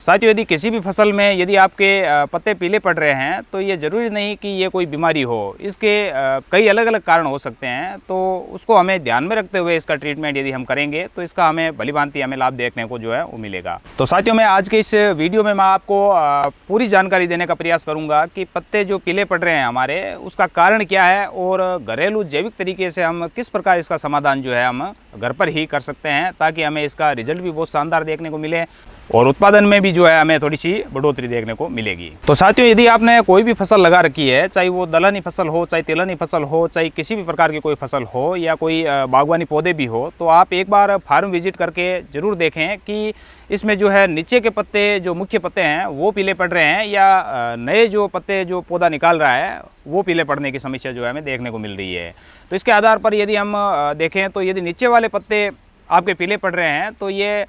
साथियों, यदि किसी भी फसल में यदि आपके पत्ते पीले पड़ रहे हैं तो ये ज़रूरी नहीं कि ये कोई बीमारी हो। इसके कई अलग अलग कारण हो सकते हैं, तो उसको हमें ध्यान में रखते हुए इसका ट्रीटमेंट यदि हम करेंगे तो इसका हमें भलीभांति हमें लाभ देखने को जो है वो मिलेगा। तो साथियों, मैं आज के इस वीडियो में मैं आपको पूरी जानकारी देने का प्रयास करूँगा कि पत्ते जो पीले पड़ रहे हैं हमारे, उसका कारण क्या है और घरेलू जैविक तरीके से हम किस प्रकार इसका समाधान जो है हम घर पर ही कर सकते हैं, ताकि हमें इसका रिजल्ट भी बहुत शानदार देखने को मिले और उत्पादन में भी जो है हमें थोड़ी सी बढ़ोतरी देखने को मिलेगी। तो साथियों, यदि आपने कोई भी फसल लगा रखी है, चाहे वो दलहनी फसल हो, चाहे तिलहनी फसल हो, चाहे किसी भी प्रकार की कोई फसल हो या कोई बागवानी पौधे भी हो, तो आप एक बार फार्म विजिट करके ज़रूर देखें कि इसमें जो है नीचे के पत्ते, जो मुख्य पत्ते हैं वो पीले पड़ रहे हैं या नए जो पत्ते जो पौधा निकाल रहा है वो पीले पड़ने की समस्या जो है हमें देखने को मिल रही है। तो इसके आधार पर यदि हम देखें तो यदि नीचे वाले पत्ते आपके पीले पड़ रहे हैं तो ये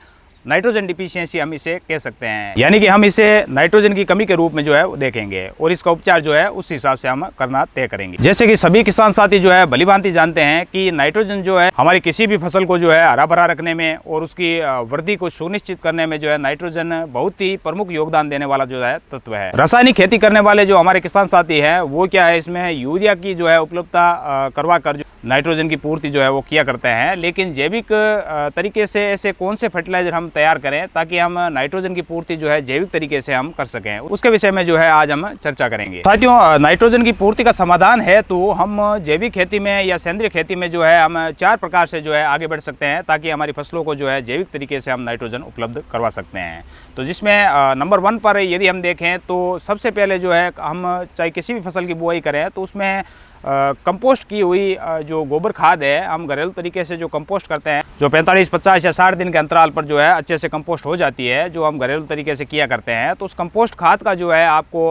नाइट्रोजन डिफिशियंसी हम इसे कह सकते हैं, यानी कि हम इसे नाइट्रोजन की कमी के रूप में जो है वो देखेंगे और इसका उपचार जो है उस हिसाब से हम करना तय करेंगे। जैसे कि सभी किसान साथी जो है भलीभांति जानते हैं कि नाइट्रोजन जो है हमारी किसी भी फसल को जो है हरा भरा रखने में और उसकी वृद्धि को सुनिश्चित करने में जो है नाइट्रोजन बहुत ही प्रमुख योगदान देने वाला जो है तत्व है। रासायनिक खेती करने वाले जो हमारे किसान साथी है वो क्या है, इसमें यूरिया की जो है उपलब्धता करवा कर नाइट्रोजन की पूर्ति जो है वो किया करते हैं, लेकिन जैविक तरीके से ऐसे कौन से फर्टिलाइजर हम तैयार करें ताकि हम नाइट्रोजन की पूर्ति जो है जैविक तरीके से हम कर सकें, उसके विषय में जो है आज हम चर्चा करेंगे। साथियों, नाइट्रोजन की पूर्ति का समाधान है तो हम जैविक खेती में या सेंद्रीय खेती में जो है हम 4 प्रकार से जो है आगे बढ़ सकते हैं, ताकि हमारी फसलों को जो है जैविक तरीके से हम नाइट्रोजन उपलब्ध करवा सकते हैं। तो जिसमें नंबर 1 पर यदि हम देखें तो सबसे पहले जो है हम चाहे किसी भी फसल की बुआई करें तो उसमें कंपोस्ट की हुई जो गोबर खाद है हम घरेलू तरीके से जो कंपोस्ट करते हैं, जो 45, 50 या 60 दिन के अंतराल पर जो है अच्छे से कंपोस्ट हो जाती है, जो हम घरेलू तरीके से किया करते हैं, तो उस कंपोस्ट खाद का जो है आपको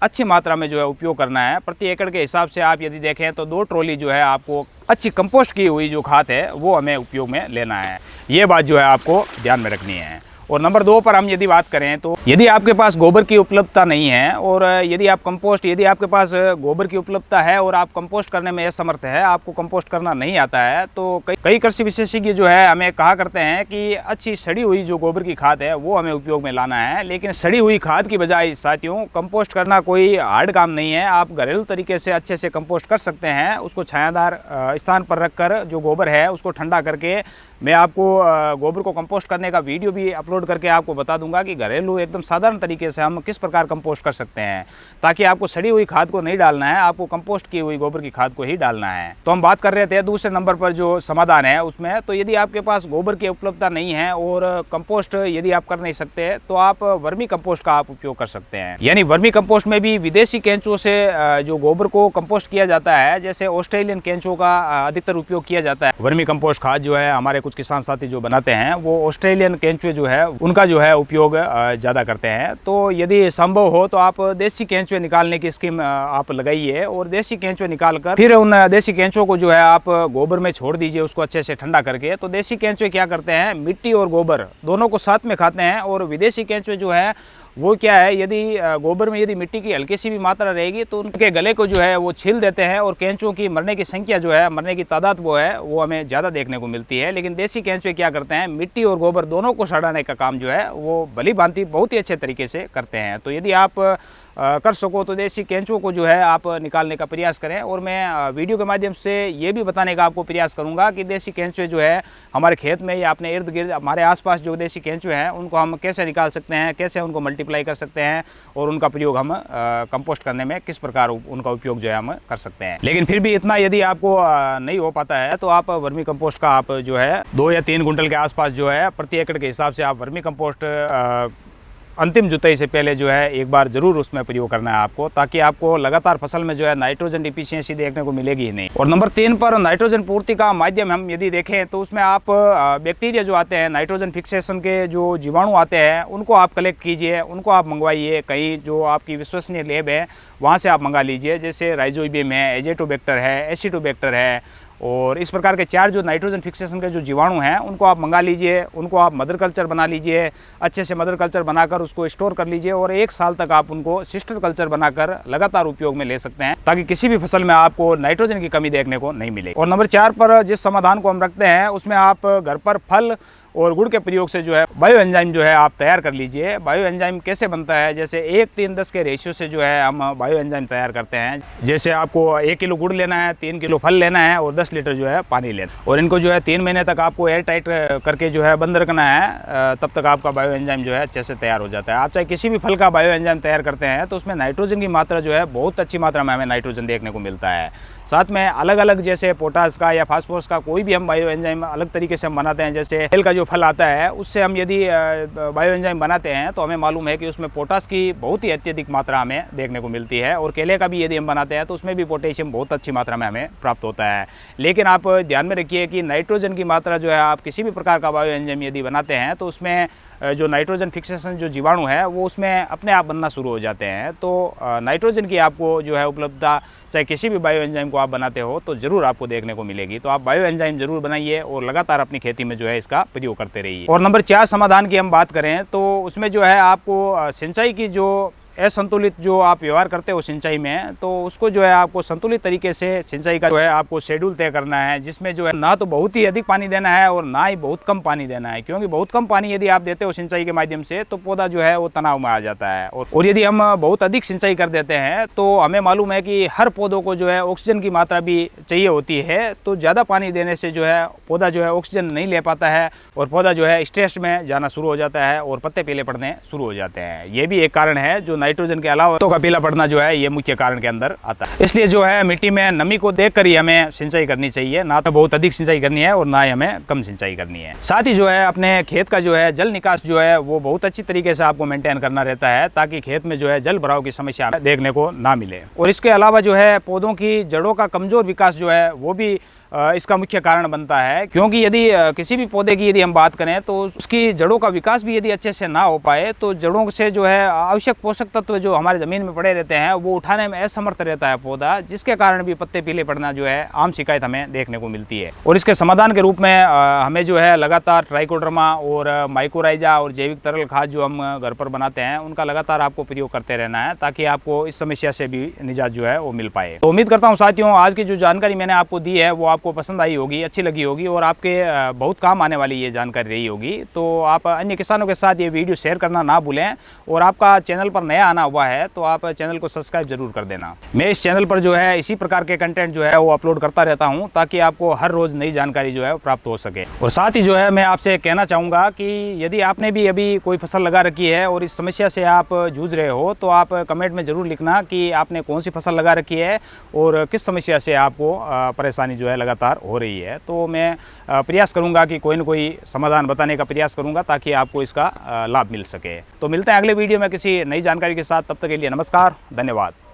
अच्छी मात्रा में जो है उपयोग करना है। प्रति एकड़ के हिसाब से आप यदि देखें तो 2 ट्रॉली जो है आपको अच्छी कंपोस्ट की हुई जो खाद है वो हमें उपयोग में लेना है। ये बात जो है आपको ध्यान में रखनी है। और नंबर 2 पर हम यदि बात करें तो यदि आपके पास गोबर की उपलब्धता नहीं है और यदि आपके पास गोबर की उपलब्धता है और आप कंपोस्ट करने में असमर्थ है, आपको कंपोस्ट करना नहीं आता है, तो कई कृषि विशेषज्ञ जो है हमें कहा करते हैं कि अच्छी सड़ी हुई जो गोबर की खाद है वो हमें उपयोग में लाना है। लेकिन सड़ी हुई खाद की बजाय साथियों कंपोस्ट करना कोई हार्ड काम नहीं है। आप घरेलू तरीके से अच्छे से कंपोस्ट कर सकते हैं। उसको छायादार स्थान पर रखकर जो गोबर है उसको ठंडा करके मैं आपको गोबर को कंपोस्ट करने का वीडियो भी अपलोड करके आपको बता दूंगा कि घरेलू एकदम साधारण तरीके से हम किस प्रकार कंपोस्ट कर सकते हैं, ताकि आपको सड़ी हुई खाद को नहीं डालना है, आपको कंपोस्ट की हुई गोबर की खाद को ही डालना है। तो हम बात कर रहे थे दूसरे नंबर पर जो समाधान है उसमें, तो यदि आपके पास गोबर की उपलब्धता नहीं है और कंपोस्ट यदि आप कर नहीं सकते तो आप वर्मी कंपोस्ट का आप उपयोग कर सकते हैं। यानी वर्मी कंपोस्ट में भी विदेशी केंचुओं से जो गोबर को कंपोस्ट किया जाता है, जैसे ऑस्ट्रेलियन केंचुओं का अधिकतर उपयोग किया जाता है। वर्मी कंपोस्ट खाद जो है हमारे कुछ किसान साथी जो बनाते हैं वो ऑस्ट्रेलियन केंचुए जो है उनका जो है उपयोग ज़्यादा करते हैं। तो यदि संभव हो तो आप देसी केंचुए निकालने की स्कीम आप लगाइए और देसी केंचुए निकालकर फिर उन देसी केंचुओं को जो है आप गोबर में छोड़ दीजिए, उसको अच्छे से ठंडा करके। तो देसी केंचुए क्या करते हैं, मिट्टी और गोबर दोनों को साथ में खाते हैं, और विदेशी केंचुए जो है वो क्या है, यदि गोबर में यदि मिट्टी की हल्की सी भी मात्रा रहेगी तो उनके गले को जो है वो छील देते हैं और केंचुओं की मरने की संख्या जो है, मरने की तादाद वो है वो हमें ज़्यादा देखने को मिलती है। लेकिन देसी केंचुए क्या करते हैं, मिट्टी और गोबर दोनों को सड़ाने का काम जो है वो भली भांति बहुत ही अच्छे तरीके से करते हैं। तो यदि आप कर सको तो देसी केंचुओं को जो है आप निकालने का प्रयास करें। और मैं वीडियो के माध्यम से ये भी बताने का आपको प्रयास करूंगा कि देसी केंचुए जो है हमारे खेत में या अपने इर्द गिर्द हमारे आसपास जो देसी केंचुए हैं उनको हम कैसे निकाल सकते हैं, कैसे उनको मल्टीप्लाई कर सकते हैं और उनका प्रयोग हम कंपोस्ट करने में किस प्रकार उनका उपयोग जो है हम कर सकते हैं। लेकिन फिर भी इतना यदि आपको नहीं हो पाता है तो आप वर्मी कंपोस्ट का आप जो है 2 या 3 कुंटल के आसपास जो है प्रति एकड़ के हिसाब से आप वर्मी कंपोस्ट अंतिम जुताई से पहले जो है एक बार जरूर उसमें प्रयोग करना है आपको, ताकि आपको लगातार फसल में जो है नाइट्रोजन डिफिशियंसी देखने को मिलेगी ही नहीं। और नंबर 3 पर नाइट्रोजन पूर्ति का माध्यम हम यदि देखें तो उसमें आप बैक्टीरिया जो आते हैं, नाइट्रोजन फिक्सेशन के जो जीवाणु आते हैं उनको आप कलेक्ट कीजिए, उनको आप मंगवाइए। कहीं जो आपकी विश्वसनीय लैब है वहाँ से आप मंगा लीजिए, जैसे राइजोबियम है, एजेटोबैक्टर है, एसिटोबैक्टर है, और इस प्रकार के 4 जो नाइट्रोजन फिक्सेशन के जो जीवाणु हैं उनको आप मंगा लीजिए, उनको आप मदर कल्चर बना लीजिए, अच्छे से मदर कल्चर बनाकर उसको स्टोर कर लीजिए और 1 साल तक आप उनको सिस्टर कल्चर बनाकर लगातार उपयोग में ले सकते हैं, ताकि किसी भी फसल में आपको नाइट्रोजन की कमी देखने को नहीं मिले। और नंबर 4 पर जिस समाधान को हम रखते हैं उसमें आप घर पर फल और गुड़ के प्रयोग से जो है बायो एंजाइम जो है आप तैयार कर लीजिए। बायो एंजाइम कैसे बनता है, जैसे 1:3:10 के रेशियो से जो है हम बायो एंजाइम तैयार करते हैं। जैसे आपको 1 किलो गुड़ लेना है, 3 किलो फल लेना है और 10 लीटर जो है पानी लेना है, और इनको जो है 3 महीने तक आपको एयर टाइट करके जो है बंद रखना है। तब तक आपका बायो एंजाइम जो है अच्छे से तैयार हो जाता है। आप चाहे किसी भी फल का बायो एंजाइम तैयार करते हैं तो उसमें नाइट्रोजन की मात्रा जो है बहुत अच्छी मात्रा में हमें नाइट्रोजन देखने को मिलता है। साथ में अलग अलग जैसे पोटास का या फास्फोरस का कोई भी हम बायो एंजाइम अलग तरीके से हम बनाते हैं। जैसे बेल का जो फल आता है उससे हम यदि बायो एंजाइम बनाते हैं तो हमें मालूम है कि उसमें पोटास की बहुत ही अत्यधिक मात्रा हमें देखने को मिलती है, और केले का भी यदि हम बनाते हैं तो उसमें भी पोटेशियम बहुत अच्छी मात्रा में हमें प्राप्त होता है। लेकिन आप ध्यान में रखिए कि नाइट्रोजन की मात्रा जो है आप किसी भी प्रकार का बायो एंजाइम यदि बनाते हैं तो उसमें जो नाइट्रोजन फिक्सेशन जो जीवाणु है वो उसमें अपने आप बनना शुरू हो जाते हैं। तो नाइट्रोजन की आपको जो है उपलब्धता चाहे किसी भी बायो एंजाइम को आप बनाते हो तो ज़रूर आपको देखने को मिलेगी। तो आप बायो एंजाइम ज़रूर बनाइए और लगातार अपनी खेती में जो है इसका प्रयोग करते रहिए। और नंबर 4 समाधान की हम बात करें तो उसमें जो है आपको सिंचाई की जो असंतुलित जो आप व्यवहार करते हो सिंचाई में, तो उसको जो है आपको संतुलित तरीके से सिंचाई का जो है आपको शेड्यूल तय करना है, जिसमें जो है ना तो बहुत ही अधिक पानी देना है और ना ही बहुत कम पानी देना है। क्योंकि बहुत कम पानी यदि आप देते हो सिंचाई के माध्यम से तो पौधा जो है वो तनाव में आ जाता है, और यदि हम बहुत अधिक सिंचाई कर देते हैं तो हमें मालूम है कि हर पौधों को जो है ऑक्सीजन की मात्रा भी चाहिए होती है। तो ज़्यादा पानी देने से जो है पौधा जो है ऑक्सीजन नहीं ले पाता है और पौधा जो है स्ट्रेस में जाना शुरू हो जाता है और पत्ते पीले पड़ने शुरू हो जाते हैं। ये भी एक कारण है जो नाइट्रोजन के अलावा तो का पीला पड़ना जो है ये मुख्य कारण के अंदर आता है। इसलिए जो है मिट्टी में नमी को देखकर ही हमें सिंचाई करनी चाहिए, ना तो बहुत अधिक सिंचाई करनी है और ना ही हमें कम सिंचाई करनी है। साथ ही जो है अपने खेत का जो है जल निकास जो है वो बहुत अच्छी तरीके से आपको मेंटेन करना रहता है, ताकि खेत में जो है जल भराव की समस्या देखने को ना मिले। और इसके अलावा जो है पौधों की जड़ों का कमजोर विकास जो है वो भी इसका मुख्य कारण बनता है। क्योंकि यदि किसी भी पौधे की यदि हम बात करें तो उसकी जड़ों का विकास भी यदि अच्छे से ना हो पाए तो जड़ों से जो है आवश्यक पोषक तत्व जो हमारे ज़मीन में पड़े रहते हैं वो उठाने में असमर्थ रहता है पौधा, जिसके कारण भी पत्ते पीले पड़ना जो है आम शिकायत हमें देखने को मिलती है। और इसके समाधान के रूप में हमें जो है लगातार ट्राइकोडर्मा और माइकोराइजा और जैविक तरल खाद जो हम घर पर बनाते हैं उनका लगातार आपको प्रयोग करते रहना है, ताकि आपको इस समस्या से भी निजात जो है वो मिल पाए। तो उम्मीद करता हूँ साथियों आज की जो जानकारी मैंने आपको दी है वो आपको पसंद आई होगी, अच्छी लगी होगी और आपके बहुत काम आने वाली ये जानकारी रही होगी। तो आप अन्य किसानों के साथ ये वीडियो शेयर करना ना भूलें, और आपका चैनल पर नया आना हुआ है तो आप चैनल को सब्सक्राइब जरूर कर देना। मैं इस चैनल पर जो है इसी प्रकार के कंटेंट जो है वो अपलोड करता रहता हूँ, ताकि आपको हर रोज़ नई जानकारी जो है वो प्राप्त हो सके। और साथ ही जो है मैं आपसे कहना चाहूँगा कि यदि आपने भी अभी कोई फसल लगा रखी है और इस समस्या से आप जूझ रहे हो तो आप कमेंट में ज़रूर लिखना कि आपने कौन सी फसल लगा रखी है और किस समस्या से आपको परेशानी जो है लगातार हो रही है। तो मैं प्रयास करूंगा कि कोई न कोई समाधान बताने का प्रयास करूंगा, ताकि आपको इसका लाभ मिल सके। तो मिलते हैं अगले वीडियो में किसी नई जानकारी के साथ, तब तक के लिए नमस्कार, धन्यवाद।